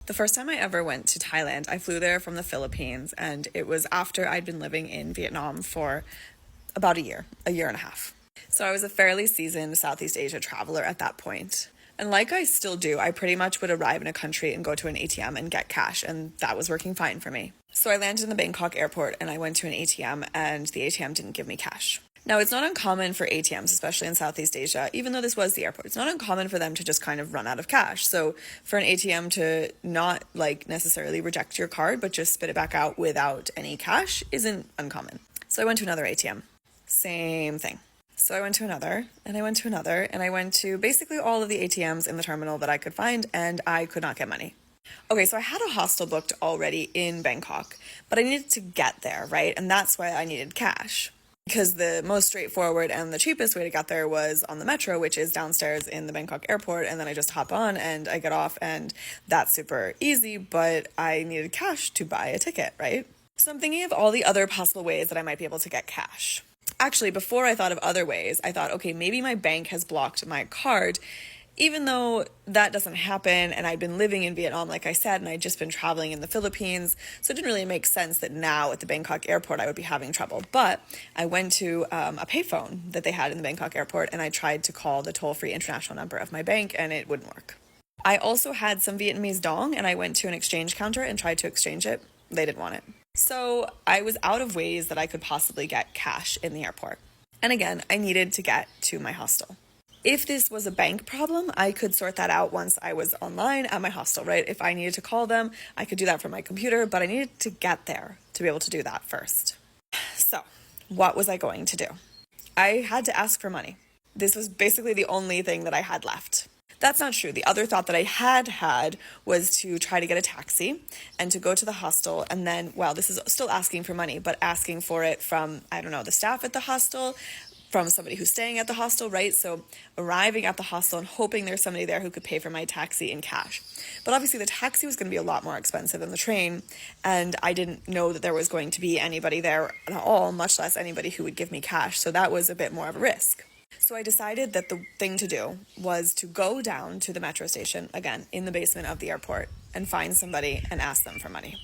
The first time I ever went to Thailand, I flew there from the Philippines, and it was after I'd been living in Vietnam for about a year and a half. So I was a fairly seasoned Southeast Asia traveler at that point. And like I still do, I pretty much would arrive in a country and go to an ATM and get cash, and that was working fine for me. So I landed in the Bangkok airport and I went to an ATM, and the ATM didn't give me cash. Now, it's not uncommon for ATMs, especially in Southeast Asia, even though this was the airport, it's not uncommon for them to just kind of run out of cash. So for an ATM to not necessarily reject your card, but just spit it back out without any cash isn't uncommon. So I went to another ATM. Same thing. So I went to another, and I went to another, and I went to basically all of the ATMs in the terminal that I could find, and I could not get money. Okay, so I had a hostel booked already in Bangkok, but I needed to get there, right? And that's why I needed cash. Because the most straightforward and the cheapest way to get there was on the metro, which is downstairs in the Bangkok airport, and then I just hop on and I get off, and that's super easy, but I needed cash to buy a ticket, right? So I'm thinking of all the other possible ways that I might be able to get cash. Actually, before I thought of other ways, I thought, okay, maybe my bank has blocked my card, even though that doesn't happen, and I'd been living in Vietnam, like I said, and I'd just been traveling in the Philippines, so it didn't really make sense that now at the Bangkok airport I would be having trouble. But I went to a payphone that they had in the Bangkok airport, and I tried to call the toll-free international number of my bank, and it wouldn't work. I also had some Vietnamese dong, and I went to an exchange counter and tried to exchange it. They didn't want it. So I was out of ways that I could possibly get cash in the airport. And again, I needed to get to my hostel. If this was a bank problem, I could sort that out once I was online at my hostel, right? If I needed to call them, I could do that from my computer, but I needed to get there to be able to do that first. So, what was I going to do? I had to ask for money. This was basically the only thing that I had left. That's not true. The other thought that I had was to try to get a taxi and to go to the hostel, and then, well, this is still asking for money, but asking for it from, I don't know, the staff at the hostel, from somebody who's staying at the hostel, right? So arriving at the hostel and hoping there's somebody there who could pay for my taxi in cash. But obviously the taxi was going to be a lot more expensive than the train, and I didn't know that there was going to be anybody there at all, much less anybody who would give me cash. So that was a bit more of a risk. So I decided that the thing to do was to go down to the metro station, again, in the basement of the airport, and find somebody and ask them for money.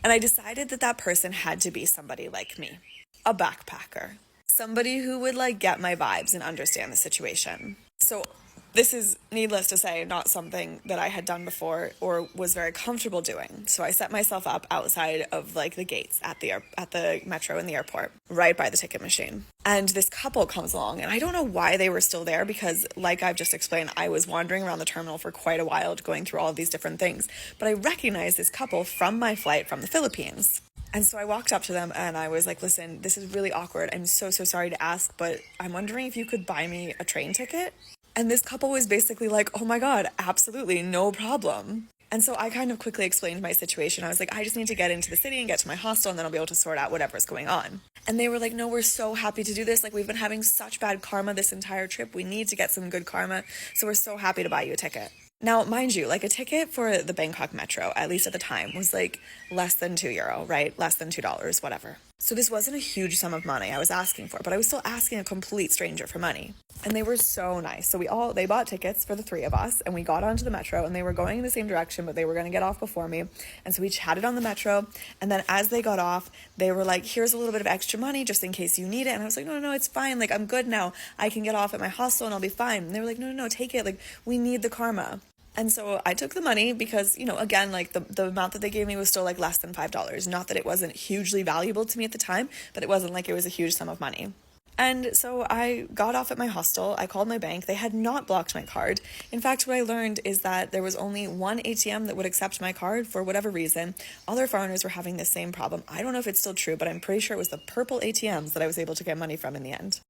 And I decided that that person had to be somebody like me, a backpacker. Somebody who would get my vibes and understand the situation. So this is, needless to say, not something that I had done before or was very comfortable doing. So I set myself up outside of the gates at the metro in the airport, right by the ticket machine. And this couple comes along, and I don't know why they were still there because, like I've just explained, I was wandering around the terminal for quite a while going through all of these different things. But I recognized this couple from my flight from the Philippines. And so I walked up to them and I was like, listen, this is really awkward. I'm so sorry to ask, but I'm wondering if you could buy me a train ticket. And this couple was basically like, oh my God, absolutely, no problem. And so I kind of quickly explained my situation. I was like, I just need to get into the city and get to my hostel, and then I'll be able to sort out whatever's going on. And they were like, no, we're so happy to do this. We've been having such bad karma this entire trip. We need to get some good karma. So we're so happy to buy you a ticket. Now, mind you, a ticket for the Bangkok metro, at least at the time, was less than €2, right? Less than $2, whatever. So this wasn't a huge sum of money I was asking for, but I was still asking a complete stranger for money. And they were so nice. So they bought tickets for the three of us, and we got onto the metro, and they were going in the same direction, but they were going to get off before me. And so we chatted on the metro, and then as they got off, they were like, here's a little bit of extra money just in case you need it. And I was like, no, it's fine. I'm good now. I can get off at my hostel and I'll be fine. And they were like, no, take it. We need the karma. And so I took the money because, again, the amount that they gave me was still less than $5. Not that it wasn't hugely valuable to me at the time, but it wasn't it was a huge sum of money. And so I got off at my hostel. I called my bank. They had not blocked my card. In fact, what I learned is that there was only one ATM that would accept my card for whatever reason. Other foreigners were having the same problem. I don't know if it's still true, but I'm pretty sure it was the purple ATMs that I was able to get money from in the end.